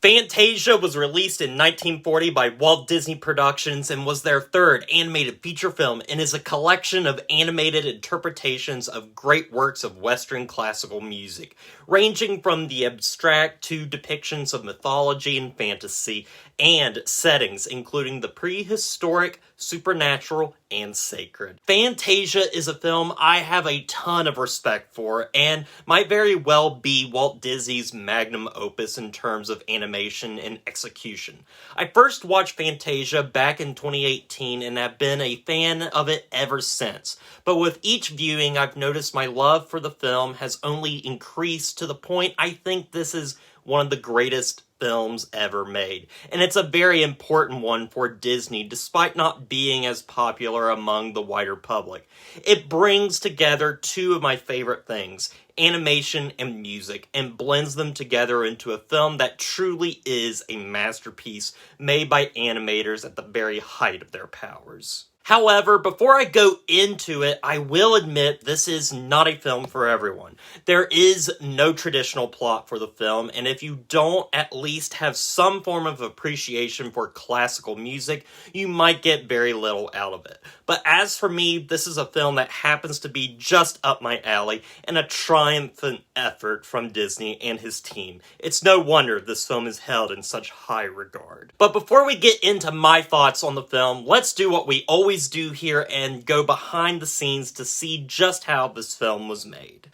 Fantasia was released in 1940 by Walt Disney Productions and was their third animated feature film and is a collection of animated interpretations of great works of Western classical music, ranging from the abstract to depictions of mythology and fantasy, and settings including the prehistoric, supernatural, and sacred. Fantasia is a film I have a ton of respect for and might very well be Walt Disney's magnum opus in terms of animation and execution. I first watched Fantasia back in 2018 and have been a fan of it ever since, but with each viewing I've noticed my love for the film has only increased to the point I think this is one of the greatest films ever made, and it's a very important one for Disney despite not being as popular among the wider public. It brings together two of my favorite things, animation and music, and blends them together into a film that truly is a masterpiece made by animators at the very height of their powers. However, before I go into it, I will admit this is not a film for everyone. There is no traditional plot for the film, and if you don't at least have some form of appreciation for classical music, you might get very little out of it. But as for me, this is a film that happens to be just up my alley and a triumphant effort from Disney and his team. It's no wonder this film is held in such high regard. But before we get into my thoughts on the film, let's do what we always do here and go behind the scenes to see just how this film was made.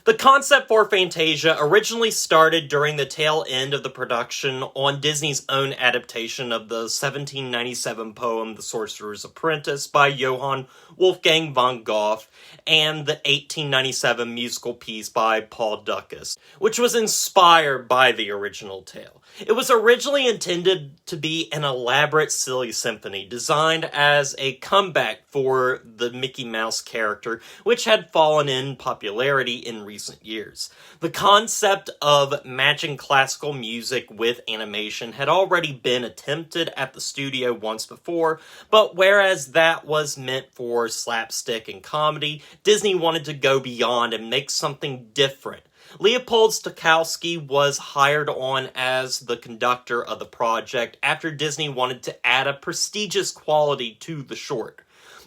The concept for Fantasia originally started during the tail end of the production on Disney's own adaptation of the 1797 poem The Sorcerer's Apprentice by Johann Wolfgang von Goethe and the 1897 musical piece by Paul Dukas, which was inspired by the original tale. It was originally intended to be an elaborate silly symphony designed as a comeback for the Mickey Mouse character, which had fallen in popularity in recent years. The concept of matching classical music with animation had already been attempted at the studio once before, but whereas that was meant for slapstick and comedy, Disney wanted to go beyond and make something different. Leopold Stokowski was hired on as the conductor of the project after Disney wanted to add a prestigious quality to the short.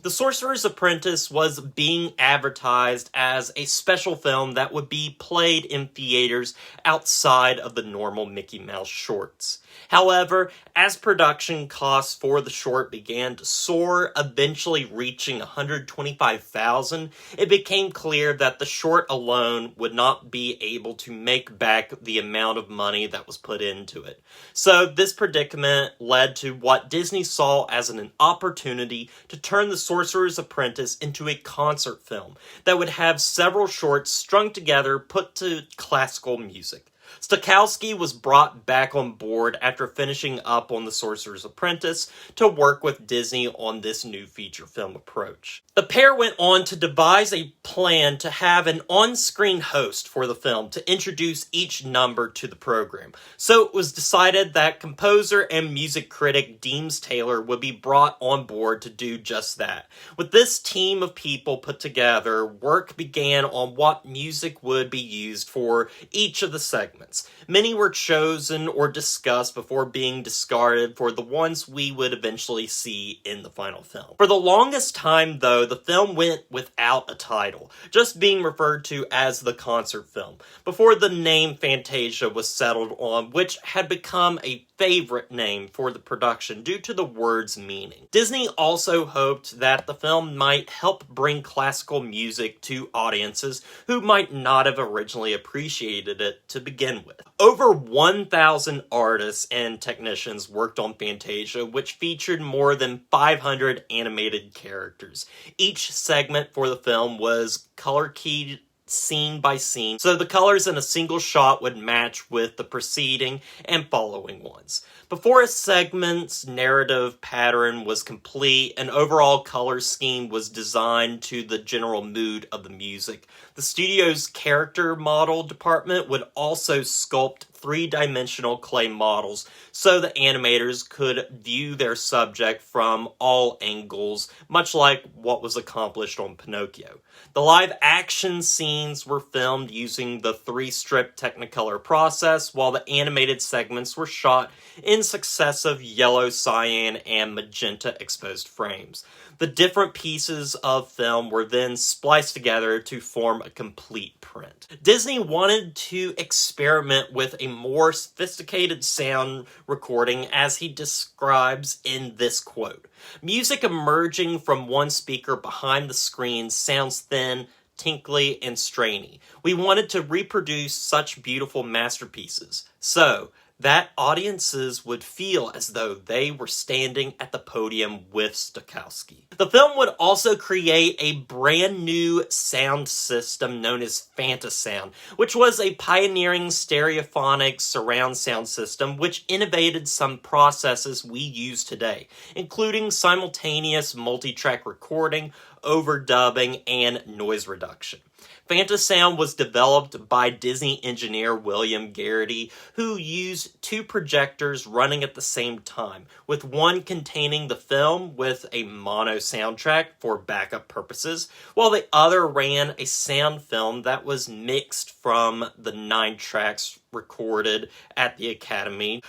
The Sorcerer's Apprentice was being advertised as a special film that would be played in theaters outside of the normal Mickey Mouse shorts. However, as production costs for the short began to soar, eventually reaching $125,000, it became clear that the short alone would not be able to make back the amount of money that was put into it. So this predicament led to what Disney saw as an opportunity to turn The Sorcerer's Apprentice into a concert film that would have several shorts strung together put to classical music. Stokowski was brought back on board after finishing up on The Sorcerer's Apprentice to work with Disney on this new feature film approach. The pair went on to devise a plan to have an on-screen host for the film to introduce each number to the program. So it was decided that composer and music critic Deems Taylor would be brought on board to do just that. With this team of people put together, work began on what music would be used for each of the segments. Many were chosen or discussed before being discarded for the ones we would eventually see in the final film. For the longest time, though, the film went without a title, just being referred to as the concert film, before the name Fantasia was settled on, which had become a favorite name for the production due to the word's meaning. Disney also hoped that the film might help bring classical music to audiences who might not have originally appreciated it to begin with. Over 1,000 artists and technicians worked on Fantasia, which featured more than 500 animated characters. Each segment for the film was color-keyed scene by scene, so the colors in a single shot would match with the preceding and following ones. Before a segment's narrative pattern was complete, an overall color scheme was designed to the general mood of the music. The studio's character model department would also sculpt three-dimensional clay models so the animators could view their subject from all angles, much like what was accomplished on Pinocchio. The live-action scenes were filmed using the 3-strip Technicolor process, while the animated segments were shot in successive yellow, cyan, and magenta exposed frames. The different pieces of film were then spliced together to form a complete print. Disney wanted to experiment with a more sophisticated sound recording, as he describes in this quote. "Music emerging from one speaker behind the screen sounds thin, tinkly, and strainy. We wanted to reproduce such beautiful masterpieces, so that audiences would feel as though they were standing at the podium with Stokowski." The film would also create a brand new sound system known as Fantasia, which was a pioneering stereophonic surround sound system which innovated some processes we use today, including simultaneous multi-track recording, overdubbing, and noise reduction. Fantasia was developed by Disney engineer William Garrity, who used 2 projectors running at the same time, with one containing the film with a mono soundtrack for backup purposes, while the other ran a sound film that was mixed from the 9 tracks recorded at the Academy.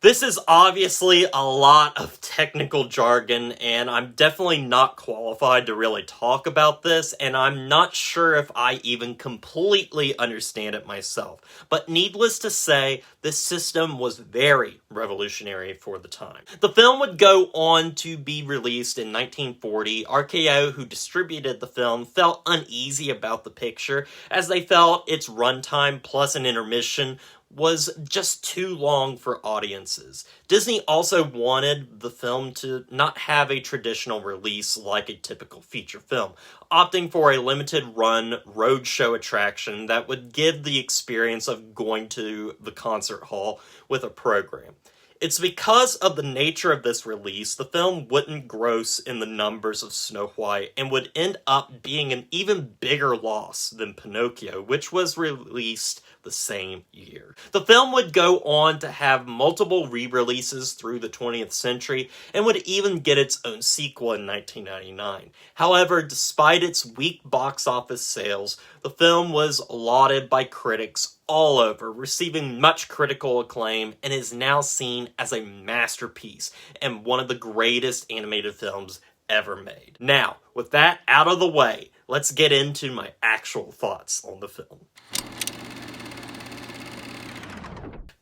This is obviously a lot of technical jargon, and I'm definitely not qualified to really talk about this, and I'm not sure if I even completely understand it myself. But needless to say, this system was very revolutionary for the time. The film would go on to be released in 1940. RKO, who distributed the film, felt uneasy about the picture, as they felt its runtime plus an intermission was just too long for audiences. Disney also wanted the film to not have a traditional release like a typical feature film, opting for a limited run roadshow attraction that would give the experience of going to the concert hall with a program. It's because of the nature of this release, the film wouldn't gross in the numbers of Snow White and would end up being an even bigger loss than Pinocchio, which was released the same year. The film would go on to have multiple re-releases through the 20th century and would even get its own sequel in 1999. However, despite its weak box office sales, the film was lauded by critics all over, receiving much critical acclaim, and is now seen as a masterpiece and one of the greatest animated films ever made. Now, with that out of the way, let's get into my actual thoughts on the film.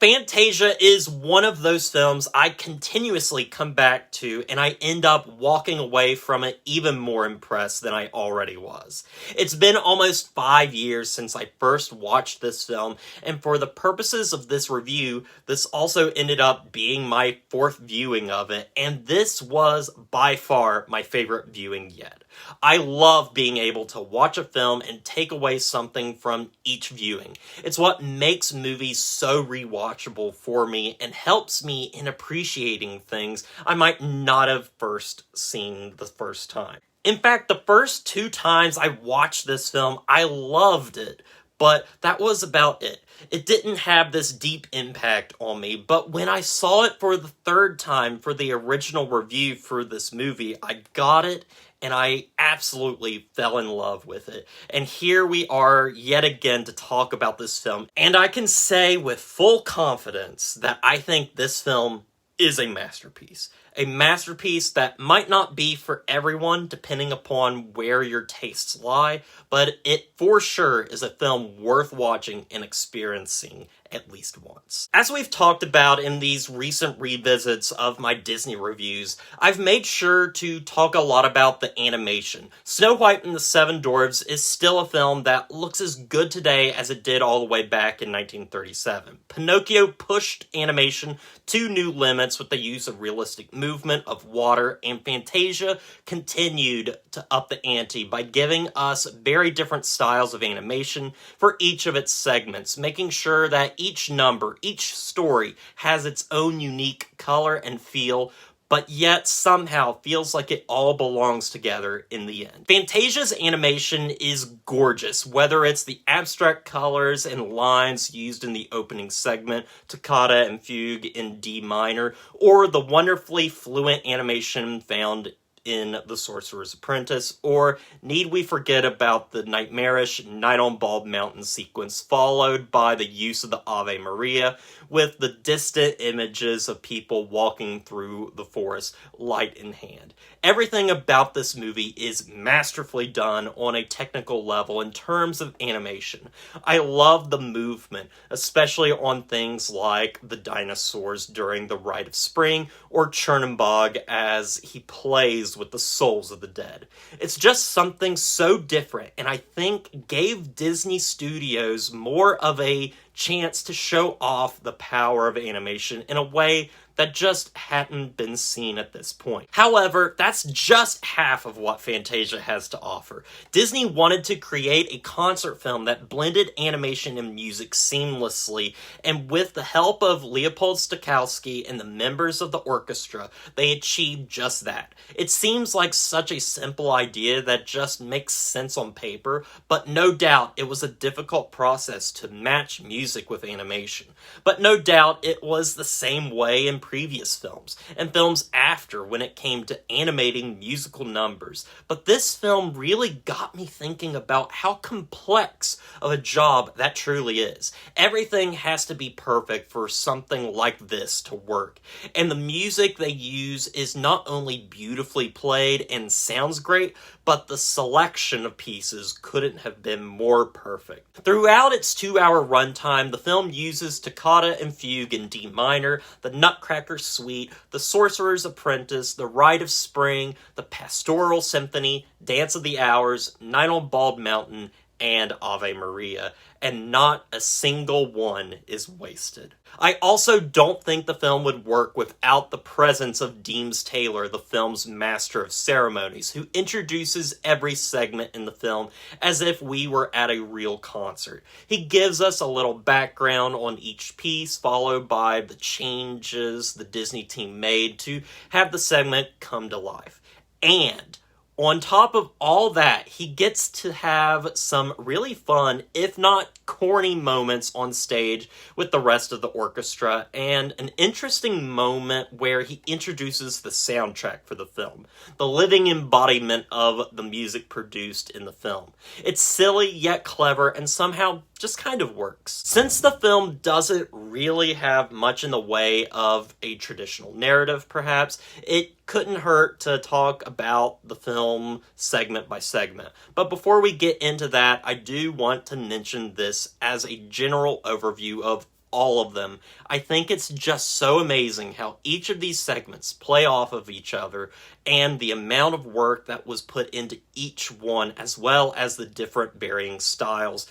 Fantasia is one of those films I continuously come back to, and I end up walking away from it even more impressed than I already was. It's been almost 5 years since I first watched this film, and for the purposes of this review, this also ended up being my 4th viewing of it, and this was by far my favorite viewing yet. I love being able to watch a film and take away something from each viewing. It's what makes movies so rewatchable for me and helps me in appreciating things I might not have first seen the first time. In fact, the first 2 times I watched this film, I loved it, but that was about it. It didn't have this deep impact on me, but when I saw it for the 3rd time for the original review for this movie, I got it, and I absolutely fell in love with it. And here we are yet again to talk about this film, and I can say with full confidence that I think this film is a masterpiece. A masterpiece that might not be for everyone depending upon where your tastes lie, but it for sure is a film worth watching and experiencing at least once. As we've talked about in these recent revisits of my Disney reviews, I've made sure to talk a lot about the animation. Snow White and the Seven Dwarfs is still a film that looks as good today as it did all the way back in 1937. Pinocchio pushed animation to new limits with the use of realistic movement of water, and Fantasia continued to up the ante by giving us very different styles of animation for each of its segments, making sure that each number, each story has its own unique color and feel, but yet somehow feels like it all belongs together in the end. Fantasia's animation is gorgeous, whether it's the abstract colors and lines used in the opening segment, Toccata and Fugue in D minor, or the wonderfully fluent animation found in The Sorcerer's Apprentice, or need we forget about the nightmarish Night on Bald Mountain sequence followed by the use of the Ave Maria with the distant images of people walking through the forest, light in hand. Everything about this movie is masterfully done on a technical level in terms of animation. I love the movement, especially on things like the dinosaurs during the Rite of Spring, or Chernenbog as he plays with the souls of the dead. It's just something so different, and I think gave Disney Studios more of a chance to show off the power of animation in a way that just hadn't been seen at this point. However, that's just half of what Fantasia has to offer. Disney wanted to create a concert film that blended animation and music seamlessly, and with the help of Leopold Stokowski and the members of the orchestra, they achieved just that. It seems like such a simple idea that just makes sense on paper, but no doubt it was a difficult process to match music with animation. But no doubt it was the same way in previous films, and films after when it came to animating musical numbers. But this film really got me thinking about how complex of a job that truly is. Everything has to be perfect for something like this to work. And the music they use is not only beautifully played and sounds great, but the selection of pieces couldn't have been more perfect. Throughout its 2-hour runtime, the film uses Toccata and Fugue in D minor, the Nutcracker Suite, the Sorcerer's Apprentice, the Rite of Spring, the Pastoral Symphony, Dance of the Hours, Night on Bald Mountain, and Ave Maria, and not a single one is wasted. I also don't think the film would work without the presence of Deems Taylor, the film's master of ceremonies, who introduces every segment in the film as if we were at a real concert. He gives us a little background on each piece, followed by the changes the Disney team made to have the segment come to life. And on top of all that, he gets to have some really fun, if not corny, moments on stage with the rest of the orchestra, and an interesting moment where he introduces the soundtrack for the film, the living embodiment of the music produced in the film. It's silly yet clever, and somehow just kind of works. Since the film doesn't really have much in the way of a traditional narrative, perhaps, it couldn't hurt to talk about the film segment by segment. But before we get into that, I do want to mention this as a general overview of all of them. I think it's just so amazing how each of these segments play off of each other, and the amount of work that was put into each one, as well as the different varying styles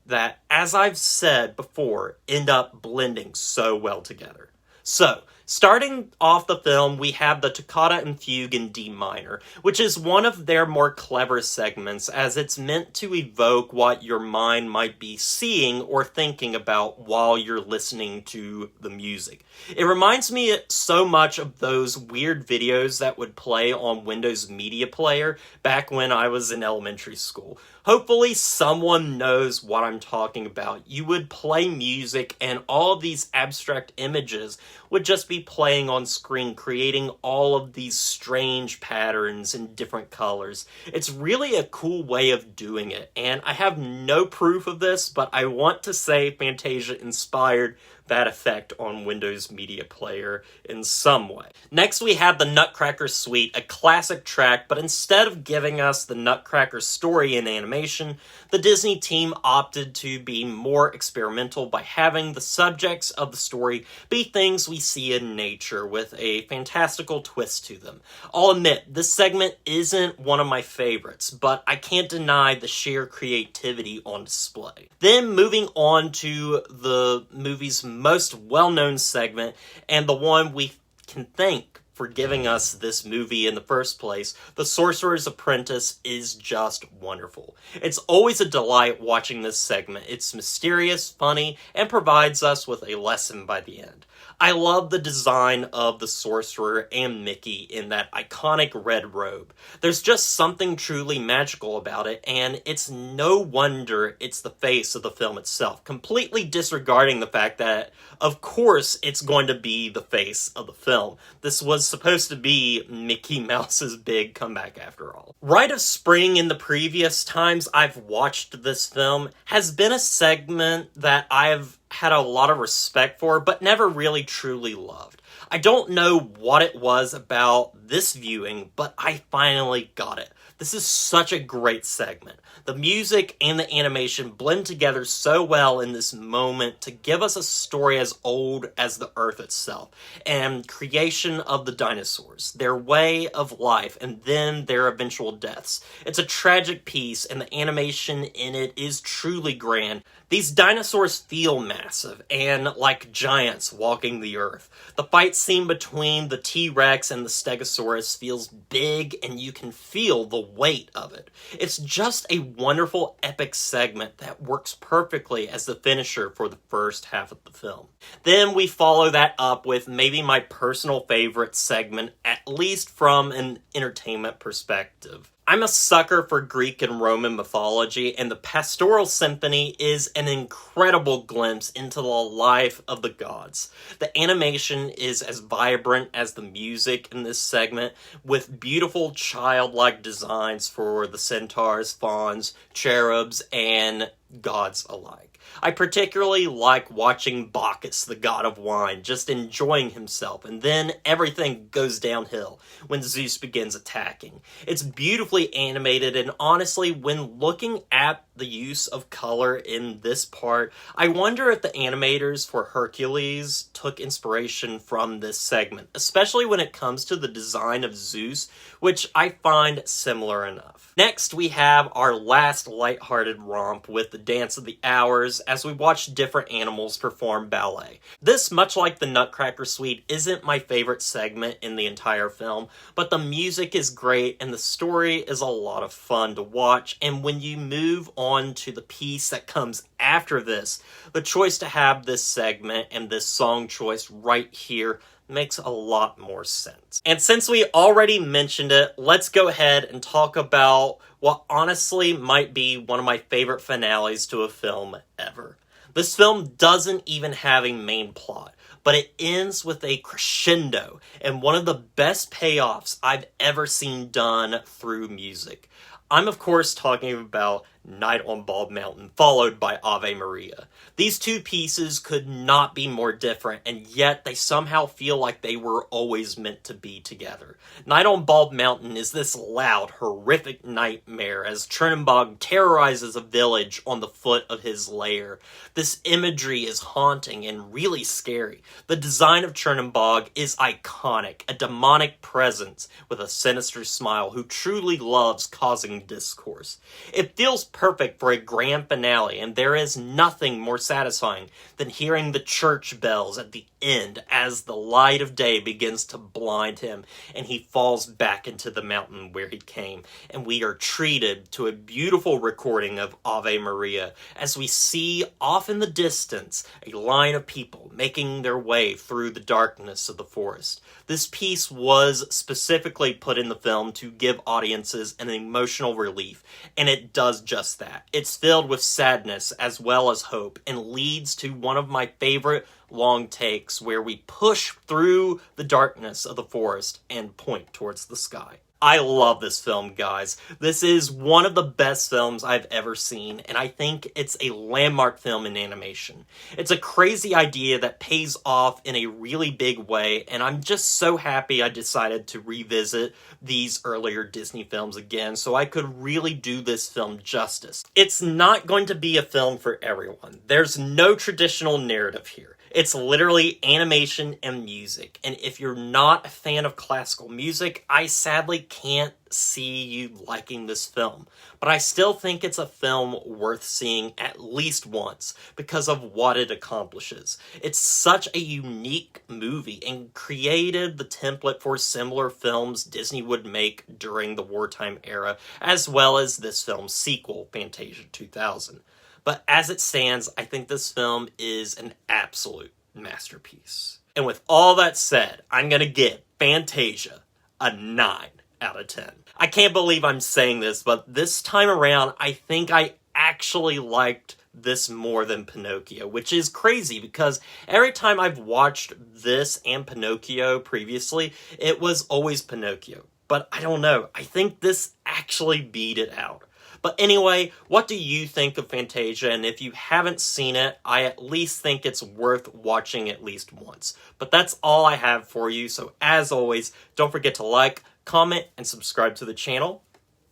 that, as I've said before, end up blending so well together. So, starting off the film, we have the Toccata and Fugue in D minor, which is one of their more clever segments, as it's meant to evoke what your mind might be seeing or thinking about while you're listening to the music. It reminds me so much of those weird videos that would play on Windows Media Player back when I was in elementary school. Hopefully someone knows what I'm talking about. You would play music and all of these abstract images would just be playing on screen, creating all of these strange patterns in different colors. It's really a cool way of doing it, and I have no proof of this, but I want to say Fantasia inspired that effect on Windows Media Player in some way. Next, we have the Nutcracker Suite, a classic track, but instead of giving us the Nutcracker story in animation, the Disney team opted to be more experimental by having the subjects of the story be things we see in nature with a fantastical twist to them. I'll admit, this segment isn't one of my favorites, but I can't deny the sheer creativity on display. Then moving on to the movie's most well-known segment, and the one we can thank for giving us this movie in the first place, The Sorcerer's Apprentice is just wonderful. It's always a delight watching this segment. It's mysterious, funny, and provides us with a lesson by the end. I love the design of the sorcerer and Mickey in that iconic red robe. There's just something truly magical about it, and it's no wonder it's the face of the film itself, completely disregarding the fact that, of course, it's going to be the face of the film. This was supposed to be Mickey Mouse's big comeback after all. Rite of Spring in the previous times I've watched this film has been a segment that I've had a lot of respect for, but never really truly loved. I don't know what it was about this viewing, but I finally got it. This is such a great segment. The music and the animation blend together so well in this moment to give us a story as old as the Earth itself, and creation of the dinosaurs, their way of life, and then their eventual deaths. It's a tragic piece, and the animation in it is truly grand. These dinosaurs feel massive, and like giants walking the Earth. The fight scene between the T-Rex and the Stegosaurus feels big, and you can feel the weight of it. It's just a wonderful epic segment that works perfectly as the finisher for the first half of the film. Then we follow that up with maybe my personal favorite segment, at least from an entertainment perspective. I'm a sucker for Greek and Roman mythology, and the Pastoral Symphony is an incredible glimpse into the life of the gods. The animation is as vibrant as the music in this segment, with beautiful childlike designs for the centaurs, fauns, cherubs, and gods alike. I particularly like watching Bacchus, the god of wine, just enjoying himself, and then everything goes downhill when Zeus begins attacking. It's beautifully animated, and honestly, when looking at the use of color in this part, I wonder if the animators for Hercules took inspiration from this segment, especially when it comes to the design of Zeus, which I find similar enough. Next, we have our last lighthearted romp with the Dance of the Hours as we watch different animals perform ballet. This, much like the Nutcracker Suite, isn't my favorite segment in the entire film, but the music is great and the story is a lot of fun to watch, and when you move on to the piece that comes after this, the choice to have this segment and this song choice right here makes a lot more sense. And since we already mentioned it, let's go ahead and talk about what honestly might be one of my favorite finales to a film ever. This film doesn't even have a main plot, but it ends with a crescendo and one of the best payoffs I've ever seen done through music. I'm of course talking about Night on Bald Mountain, followed by Ave Maria. These two pieces could not be more different, and yet they somehow feel like they were always meant to be together. Night on Bald Mountain is this loud, horrific nightmare as Chernenbog terrorizes a village on the foot of his lair. This imagery is haunting and really scary. The design of Chernenbog is iconic, a demonic presence with a sinister smile who truly loves causing discourse. It feels perfect for a grand finale, and there is nothing more satisfying than hearing the church bells at the end as the light of day begins to blind him and he falls back into the mountain where he came, and we are treated to a beautiful recording of Ave Maria as we see off in the distance a line of people making their way through the darkness of the forest. This piece was specifically put in the film to give audiences an emotional relief, and it does just that. It's filled with sadness as well as hope, and leads to one of my favorite long takes where we push through the darkness of the forest and point towards the sky. I love this film, guys. This is one of the best films I've ever seen, and I think it's a landmark film in animation. It's a crazy idea that pays off in a really big way, and I'm just so happy I decided to revisit these earlier Disney films again so I could really do this film justice. It's not going to be a film for everyone. There's no traditional narrative here. It's literally animation and music, and if you're not a fan of classical music, I sadly can't see you liking this film. But I still think it's a film worth seeing at least once because of what it accomplishes. It's such a unique movie and created the template for similar films Disney would make during the wartime era, as well as this film's sequel, Fantasia 2000. But as it stands, I think this film is an absolute masterpiece. And with all that said, I'm gonna give Fantasia a 9 out of 10. I can't believe I'm saying this, but this time around, I think I actually liked this more than Pinocchio, which is crazy because every time I've watched this and Pinocchio previously, it was always Pinocchio. But I don't know, I think this actually beat it out. But anyway, what do you think of Fantasia? And if you haven't seen it, I at least think it's worth watching at least once. But that's all I have for you, so as always, don't forget to like, comment, and subscribe to the channel,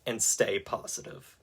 and stay positive.